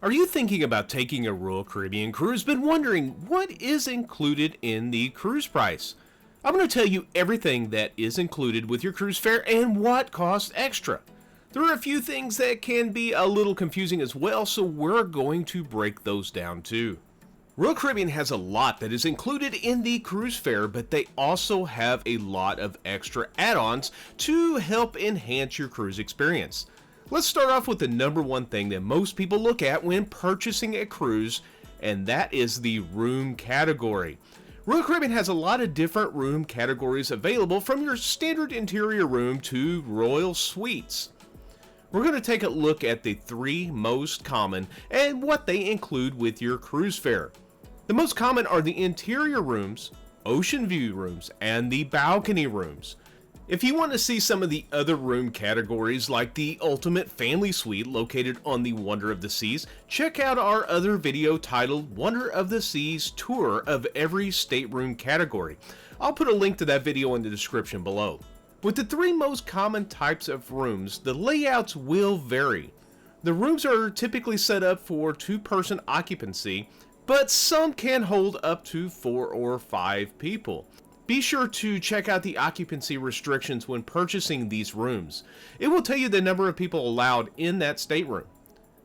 Are you thinking about taking a Royal Caribbean cruise but wondering what is included in the cruise price? I'm going to tell you everything that is included with your cruise fare and what costs extra. There are a few things that can be a little confusing as well, so we're going to break those down too. Royal Caribbean has a lot that is included in the cruise fare, but they also have a lot of extra add-ons to help enhance your cruise experience. Let's start off with the number one thing that most people look at when purchasing a cruise, and that is the room category. Royal Caribbean has a lot of different room categories available, from your standard interior room to royal suites. We're going to take a look at the three most common and what they include with your cruise fare. The most common are the interior rooms, ocean view rooms, and the balcony rooms. If you want to see some of the other room categories like the Ultimate Family Suite located on the Wonder of the Seas, check out our other video titled Wonder of the Seas Tour of every stateroom category. I'll put a link to that video in the description below. With the three most common types of rooms, the layouts will vary. The rooms are typically set up for two-person occupancy, but some can hold up to 4 or 5 people. Be sure to check out the occupancy restrictions when purchasing these rooms. It will tell you the number of people allowed in that stateroom.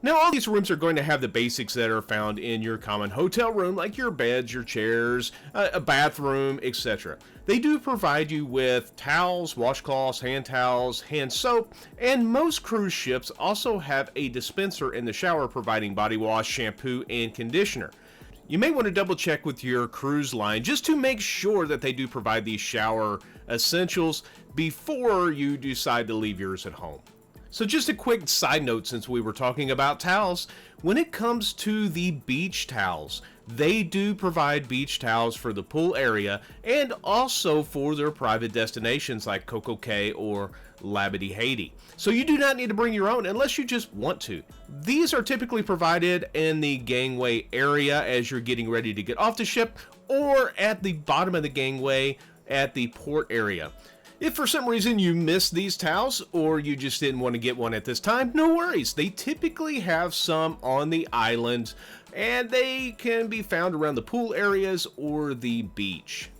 Now, all these rooms are going to have the basics that are found in your common hotel room, like your beds, your chairs, a bathroom, etc. They do provide you with towels, washcloths, hand soap, and most cruise ships also have a dispenser in the shower providing body wash, shampoo, and conditioner. You may want to double check with your cruise line just to make sure that they do provide these shower essentials before you decide to leave yours at home. So just a quick side note, since we were talking about towels, when it comes to the beach towels, they do provide beach towels for the pool area and also for their private destinations like Coco Cay or Labadee Haiti. So you do not need to bring your own unless you just want to. These are typically provided in the gangway area as you're getting ready to get off the ship, or at the bottom of the gangway at the port area. If for some reason you missed these towels or you just didn't want to get one at this time, no worries. They typically have some on the island and they can be found around the pool areas or the beach.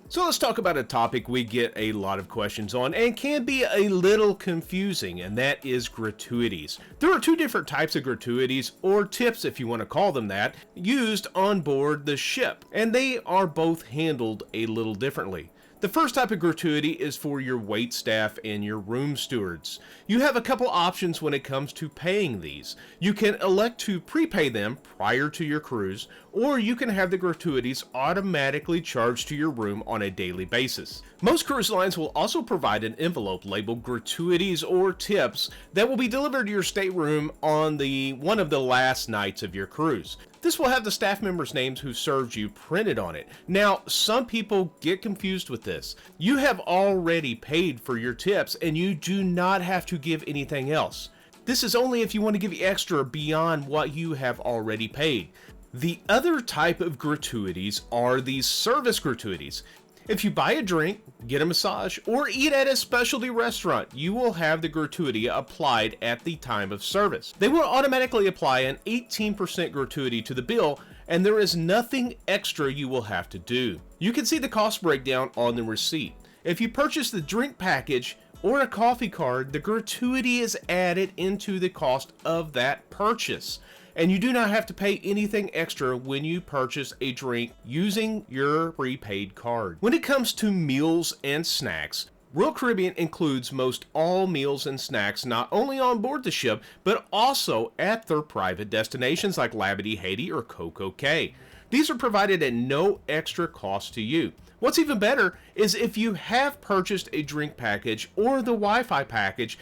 So let's talk about a topic we get a lot of questions on and can be a little confusing, and that is gratuities. There are two different types of gratuities, or tips if you want to call them that, used on board the ship, and they are both handled a little differently. The first type of gratuity is for your wait staff and your room stewards. You have a couple options when it comes to paying these. You can elect to prepay them prior to your cruise, or you can have the gratuities automatically charged to your room on a daily basis. Most cruise lines will also provide an envelope labeled gratuities or tips that will be delivered to your stateroom on one of the last nights of your cruise. This will have the staff members' names who served you printed on it. Now, some people get confused with this. You have already paid for your tips and you do not have to give anything else. This is only if you want to give extra beyond what you have already paid. The other type of gratuities are the service gratuities. If you buy a drink, get a massage, or eat at a specialty restaurant, you will have the gratuity applied at the time of service. They will automatically apply an 18% gratuity to the bill, and there is nothing extra you will have to do. You can see the cost breakdown on the receipt. If you purchase the drink package or a coffee card, the gratuity is added into the cost of that purchase, and you do not have to pay anything extra when you purchase a drink using your prepaid card. When it comes to meals and snacks, Royal Caribbean includes most all meals and snacks not only on board the ship, but also at their private destinations like Labadee Haiti or Coco Cay. These are provided at no extra cost to you. What's even better is if you have purchased a drink package or the Wi-Fi package,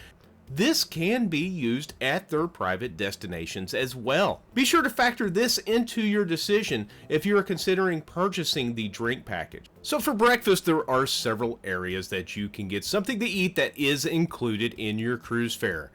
this can be used at their private destinations as well. Be sure to factor this into your decision if you are considering purchasing the drink package. So for breakfast, there are several areas that you can get something to eat that is included in your cruise fare.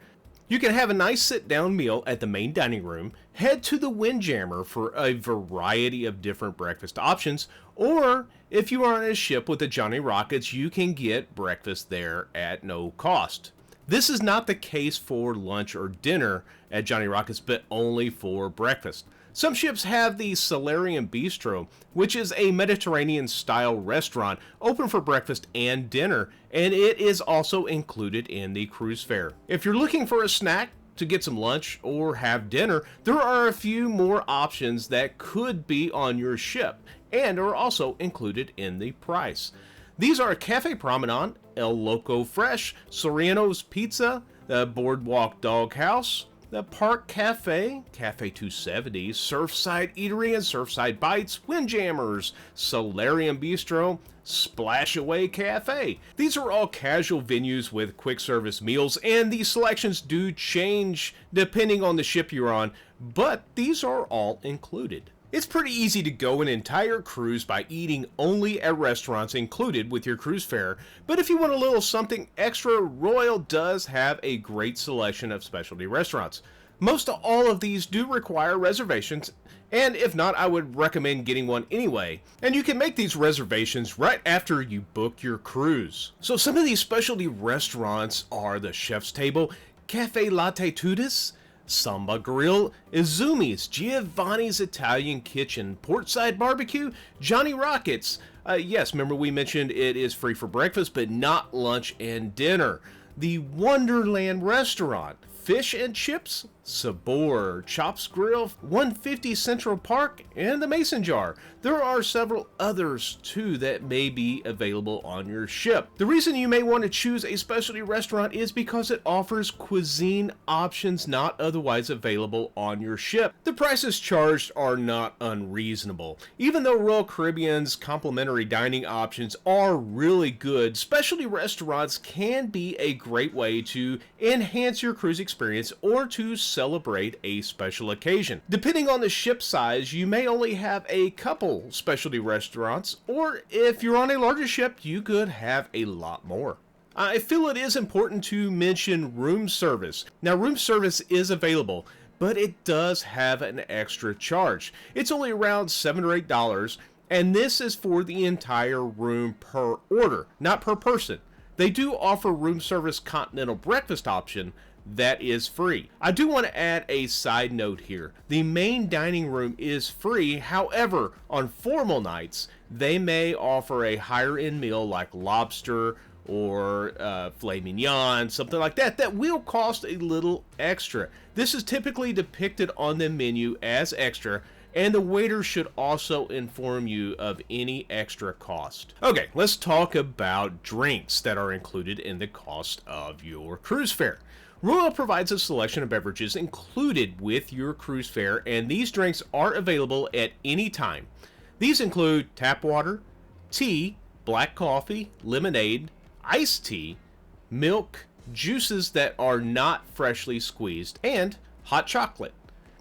You can have a nice sit-down meal at the main dining room, head to the Windjammer for a variety of different breakfast options, or if you are on a ship with the Johnny Rockets, you can get breakfast there at no cost. This is not the case for lunch or dinner at Johnny Rockets, but only for breakfast. Some ships have the Solarium Bistro, which is a Mediterranean-style restaurant open for breakfast and dinner, and it is also included in the cruise fare. If you're looking for a snack to get some lunch or have dinner, there are a few more options that could be on your ship and are also included in the price. These are Cafe Promenade, El Loco Fresh, Soriano's Pizza, the Boardwalk Doghouse, the Park Cafe, Cafe 270, Surfside Eatery and Surfside Bites, Windjammers, Solarium Bistro, Splash Away Cafe. These are all casual venues with quick service meals, and these selections do change depending on the ship you're on, but these are all included. It's pretty easy to go an entire cruise by eating only at restaurants included with your cruise fare, but if you want a little something extra, Royal does have a great selection of specialty restaurants. Most all of these do require reservations, and if not, I would recommend getting one anyway. And you can make these reservations right after you book your cruise. So some of these specialty restaurants are the Chef's Table, Cafe Latte Tudis, Samba Grill, Izumi's, Giovanni's Italian Kitchen, Portside Barbecue, Johnny Rockets. Yes, remember we mentioned it is free for breakfast, but not lunch and dinner. The Wonderland Restaurant, Fish and Chips, Sabor, Chops Grill, 150 Central Park, and the Mason Jar. There are several others too that may be available on your ship. The reason you may want to choose a specialty restaurant is because it offers cuisine options not otherwise available on your ship. The prices charged are not unreasonable. Even though Royal Caribbean's complimentary dining options are really good, specialty restaurants can be a great way to enhance your cruise experience or to celebrate a special occasion. Depending on the ship size, you may only have a couple specialty restaurants, or if you're on a larger ship, you could have a lot more. I feel it is important to mention room service. Now, room service is available, but it does have an extra charge. It's only around $7 or $8, and this is for the entire room per order, not per person. They do offer room service continental breakfast option that is free. I do want to add a side note here. The main dining room is free. However, on formal nights, they may offer a higher end meal like lobster or filet mignon, something like that, that will cost a little extra. This is typically depicted on the menu as extra, and the waiter should also inform you of any extra cost. Okay, let's talk about drinks that are included in the cost of your cruise fare. Royal provides a selection of beverages included with your cruise fare, and these drinks are available at any time. These include tap water, tea, black coffee, lemonade, iced tea, milk, juices that are not freshly squeezed, and hot chocolate.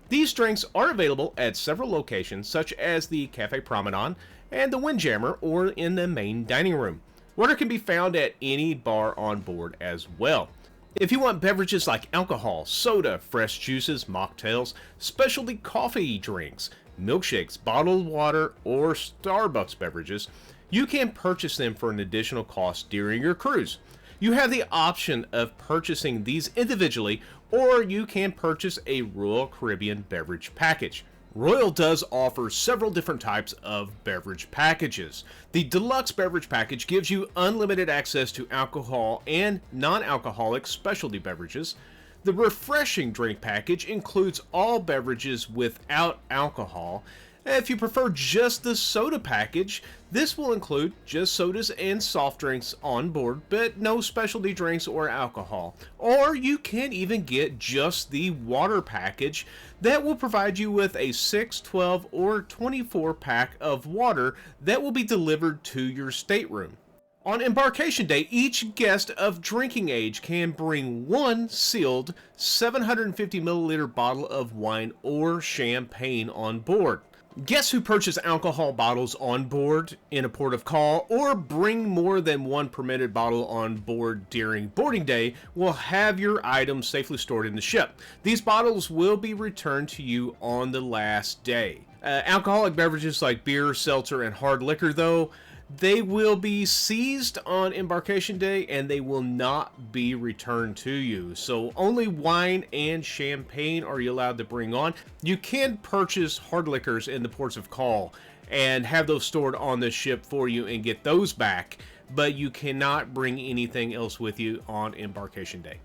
These drinks are available at several locations, such as the Cafe Promenade and the Windjammer, or in the main dining room. Water can be found at any bar on board as well. If you want beverages like alcohol, soda, fresh juices, mocktails, specialty coffee drinks, milkshakes, bottled water, or Starbucks beverages, you can purchase them for an additional cost during your cruise. You have the option of purchasing these individually, or you can purchase a Royal Caribbean beverage package. Royal does offer several different types of beverage packages. The deluxe beverage package gives you unlimited access to alcohol and non-alcoholic specialty beverages. The refreshing drink package includes all beverages without alcohol. If you prefer just the soda package, this will include just sodas and soft drinks on board, but no specialty drinks or alcohol. Or you can even get just the water package that will provide you with a 6, 12, or 24 pack of water that will be delivered to your stateroom. On embarkation day, each guest of drinking age can bring one sealed 750 milliliter bottle of wine or champagne on board. Guests who purchase alcohol bottles on board in a port of call or bring more than one permitted bottle on board during boarding day will have your items safely stored in the ship. These bottles will be returned to you on the last day. Alcoholic beverages like beer, seltzer, and hard liquor, though, They will be seized on embarkation day and they will not be returned to you. So only wine and champagne are you allowed to bring on. You can purchase hard liquors in the ports of call and have those stored on the ship for you and get those back, but you cannot bring anything else with you on embarkation day.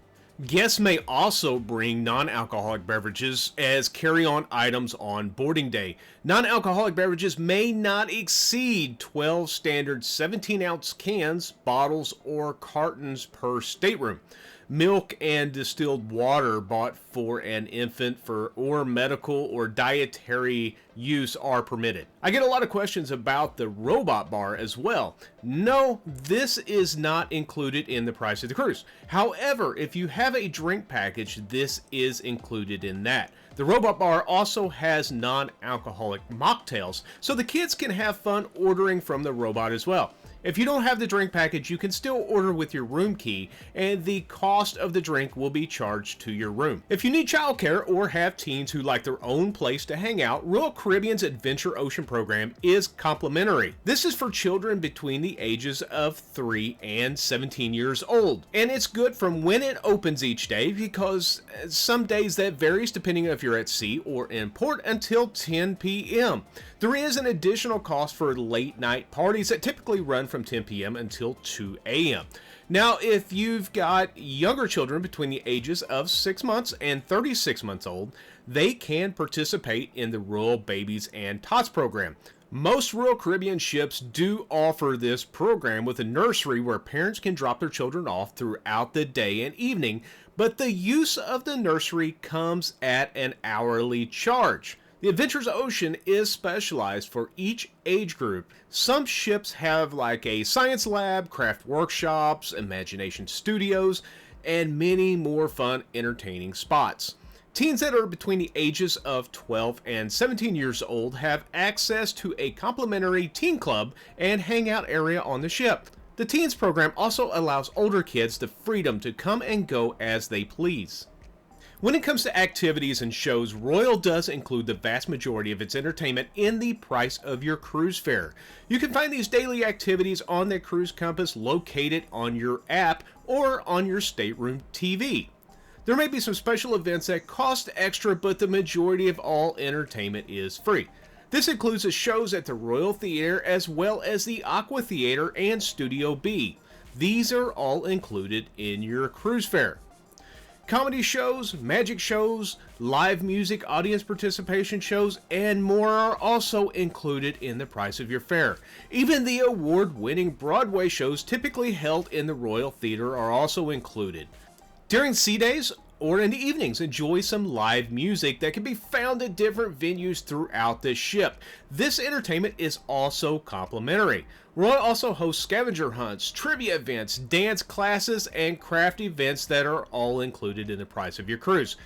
Guests may also bring non-alcoholic beverages as carry-on items on boarding day. Non-alcoholic beverages may not exceed 12 standard 17-ounce cans, bottles, or cartons per stateroom. Milk and distilled water bought for an infant or medical or dietary use are permitted. I get a lot of questions about the robot bar as well. No, this is not included in the price of the cruise. However, if you have a drink package, this is included in that. The robot bar also has non-alcoholic mocktails, so the kids can have fun ordering from the robot as well. If you don't have the drink package, you can still order with your room key, and the cost of the drink will be charged to your room. If you need childcare or have teens who like their own place to hang out, Royal Caribbean's Adventure Ocean program is complimentary. This is for children between the ages of 3 and 17 years old, and it's good from when it opens each day, because some days that varies depending on if you're at sea or in port, until 10 p.m. There is an additional cost for late night parties that typically run from 10 p.m. until 2 a.m. Now, if you've got younger children between the ages of 6 months and 36 months old, they can participate in the Royal Babies and Tots program. Most Royal Caribbean ships do offer this program with a nursery where parents can drop their children off throughout the day and evening, but the use of the nursery comes at an hourly charge. The Adventures Ocean is specialized for each age group. Some ships have like a science lab, craft workshops, imagination studios, and many more fun, entertaining spots. Teens that are between the ages of 12 and 17 years old have access to a complimentary teen club and hangout area on the ship. The teens program also allows older kids the freedom to come and go as they please. When it comes to activities and shows, Royal does include the vast majority of its entertainment in the price of your cruise fare. You can find these daily activities on the Cruise Compass located on your app or on your stateroom TV. There may be some special events that cost extra, but the majority of all entertainment is free. This includes the shows at the Royal Theater as well as the Aqua Theater and Studio B. These are all included in your cruise fare. Comedy shows, magic shows, live music, audience participation shows, and more are also included in the price of your fare. Even the award-winning Broadway shows typically held in the Royal Theater are also included. During sea days or in the evenings, enjoy some live music that can be found at different venues throughout the ship. This entertainment is also complimentary. Royal also hosts scavenger hunts, trivia events, dance classes, and craft events that are all included in the price of your cruise.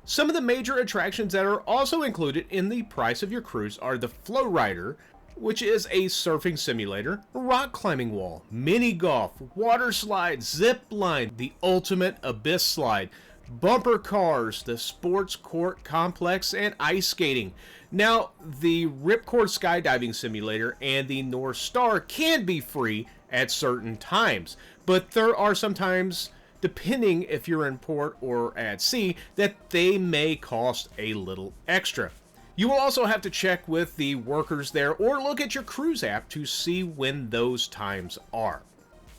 Some of the major attractions that are also included in the price of your cruise are the Flow Rider, which is a surfing simulator, a rock climbing wall, mini golf, water slide, zip line, the ultimate abyss slide, bumper cars, the sports court complex, and ice skating. Now, the Ripcord skydiving simulator and the North Star can be free at certain times, but there are some times, depending if you're in port or at sea, that they may cost a little extra. You will also have to check with the workers there or look at your cruise app to see when those times are.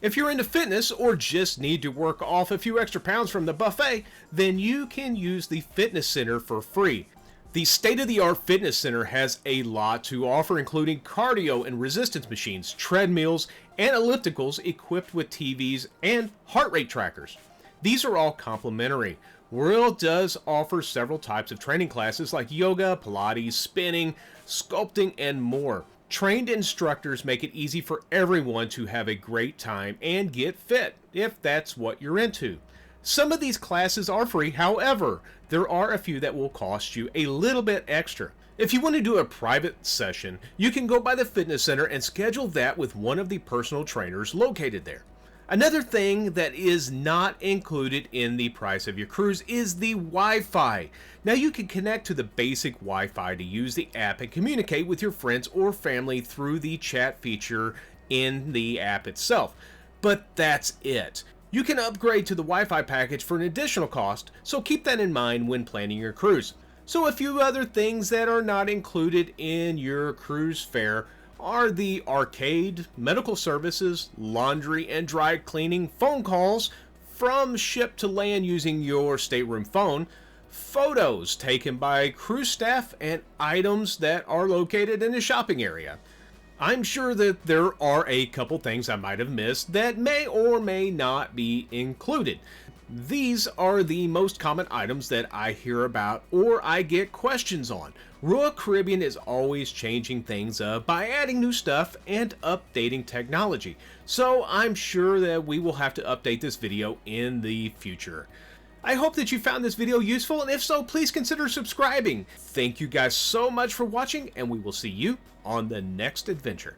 If you're into fitness or just need to work off a few extra pounds from the buffet, then you can use the fitness center for free. The state-of-the-art fitness center has a lot to offer, including cardio and resistance machines, treadmills, and ellipticals equipped with TVs and heart rate trackers. These are all complimentary. Royal does offer several types of training classes like yoga, Pilates, spinning, sculpting, and more. Trained instructors make it easy for everyone to have a great time and get fit, if that's what you're into. Some of these classes are free, however, there are a few that will cost you a little bit extra. If you want to do a private session, you can go by the fitness center and schedule that with one of the personal trainers located there. Another thing that is not included in the price of your cruise is the Wi-Fi. Now you can connect to the basic Wi-Fi to use the app and communicate with your friends or family through the chat feature in the app itself. But that's it. You can upgrade to the Wi-Fi package for an additional cost, so keep that in mind when planning your cruise. So a few other things that are not included in your cruise fare are the arcade, medical services, laundry and dry cleaning, phone calls from ship to land using your stateroom phone, photos taken by cruise staff, and items that are located in the shopping area. I'm sure that there are a couple things I might have missed that may or may not be included. These are the most common items that I hear about or I get questions on. Royal Caribbean is always changing things up by adding new stuff and updating technology, so I'm sure that we will have to update this video in the future. I hope that you found this video useful, and if so, please consider subscribing. Thank you guys so much for watching, and we will see you on the next adventure.